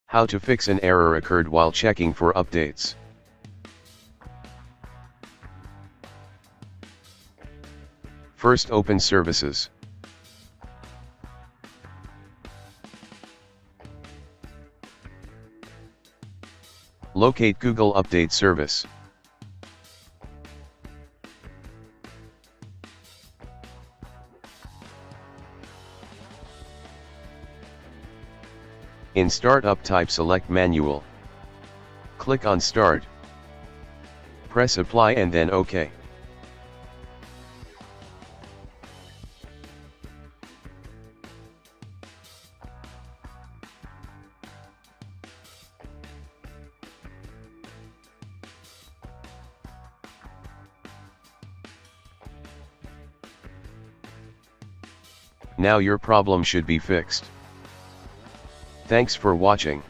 How to fix an error occurred while checking for updates. First, open Services. Locate Google Update Service. In Startup type, select Manual. Click on Start. Press Apply and then OK. Now your problem should be fixed. Thanks for watching.